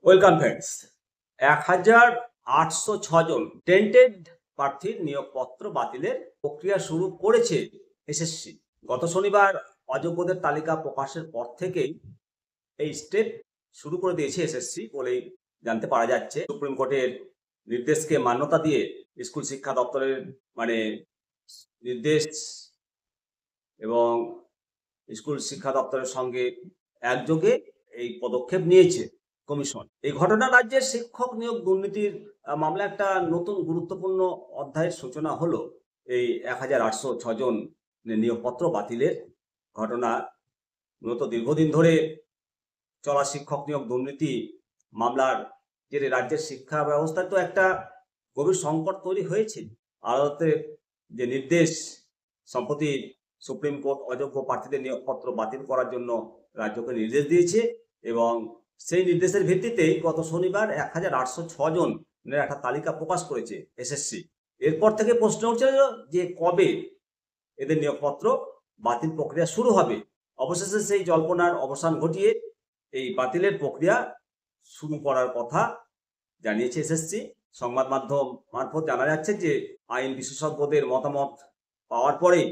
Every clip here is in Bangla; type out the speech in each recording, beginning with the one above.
Welcome friends. 1806 জন টেন্টেড প্রার্থীর নিয়োগপত্র বাতিলের প্রক্রিয়া শুরু করেছে এসএসসি। গত শনিবার অযোগ্যদের তালিকা প্রকাশের পর থেকেই এই স্টেপ শুরু করে দিয়েছে এসএসসি বলেই জানতে পারা যাচ্ছে। সুপ্রিম কোর্টের নির্দেশকে মান্যতা দিয়ে স্কুল শিক্ষা দপ্তরের নির্দেশ এবং স্কুল শিক্ষা দপ্তরের সঙ্গে একযোগে এই পদক্ষেপ নিয়েছে কমিশন। এই ঘটনা রাজ্যের শিক্ষক নিয়োগ দুর্নীতির মামলা একটা নতুন গুরুত্বপূর্ণ অধ্যায়ের সূচনা হলো। এই 1806 জন নিয়োগপত্র বাতিলের ঘটনা মূলত দীর্ঘদিন ধরে চলা শিক্ষক নিয়োগ দুর্নীতি মামলার জেরে রাজ্যের শিক্ষা ব্যবস্থায় তো একটা গভীর সংকট তৈরি হয়েছে। আদালতের যে নির্দেশ, সম্প্রতি সুপ্রিম কোর্ট অযোগ্য প্রার্থীদের নিয়োগপত্র বাতিল করার জন্য রাজ্যকে নির্দেশ দিয়েছে এবং সেই নির্দেশের ভিত্তিতেই গত শনিবার 1806 জনের একটা তালিকা প্রকাশ করেছে এসএসসি। এরপর থেকে প্রশ্ন উঠছে যে কবে এদের নিয়োগপত্র বাতিল প্রক্রিয়া শুরু হবে। অবশেষে সেই জল্পনার অবসান ঘটিয়ে এই বাতিলের প্রক্রিয়া শুরু করার কথা জানিয়েছে এসএসসি। সংবাদ মাধ্যম মারফত জানা যাচ্ছে যে আইন বিশেষজ্ঞদের মতামত পাওয়ার পরেই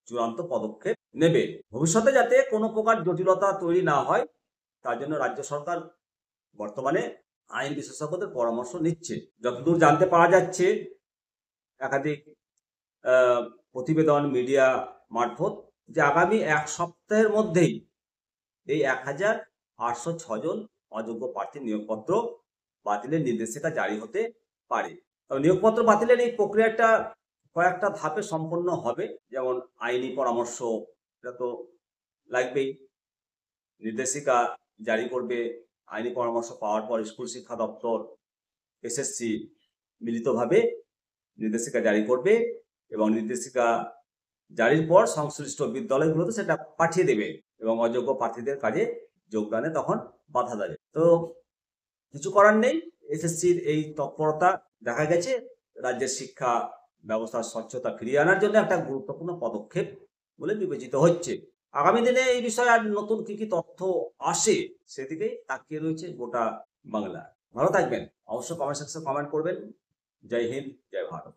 চূড়ান্ত পদক্ষেপ নেবে। ভবিষ্যতে যাতে কোনো প্রকার জটিলতা তৈরি না হয় তার জন্য রাজ্য সরকার বর্তমানে আইন বিশেষজ্ঞদের পরামর্শ নিচ্ছে। যতদূর জানতে পারা যাচ্ছে একাধিক প্রতিবেদন মিডিয়া মারফত যে আগামী এক সপ্তাহের মধ্যেই এই 1806 জন অযোগ্য প্রার্থীর নিয়োগপত্র বাতিলের নির্দেশিকা জারি হতে পারে। নিয়োগপত্র বাতিলের এই প্রক্রিয়াটা কয়েকটা ধাপে সম্পন্ন হবে, যেমন আইনি পরামর্শ, এটা তো লাগবেই। নির্দেশিকা জারি করবে, আইনি পরামর্শ পাওয়ার পর স্কুল শিক্ষা দপ্তর এসএসসি মিলিতভাবে নির্দেশিকা জারি করবে এবং নির্দেশিকা জারির পর সংশ্লিষ্ট বিদ্যালয়গুলোতে সেটা পাঠিয়ে দেবে এবং অযোগ্য প্রার্থীদের কাজে যোগদানে তখন বাধা দেবে। তো কিছু করার নেই, এসএসসির এই তৎপরতা দেখা গেছে রাজ্যের শিক্ষা ব্যবস্থার স্বচ্ছতা ফিরিয়ে আনার জন্য একটা গুরুত্বপূর্ণ পদক্ষেপ বলে বিবেচিত হচ্ছে। আগামী দিনে এই বিষয়ে আর নতুন কি তথ্য আসে সেদিকেই তাকিয়ে রয়েছে গোটা বাংলা। ভালো থাকবেন, অবশ্যই কমেন্ট সেকশনে কমেন্ট করবেন। জয় হিন্দ, জয় ভারত।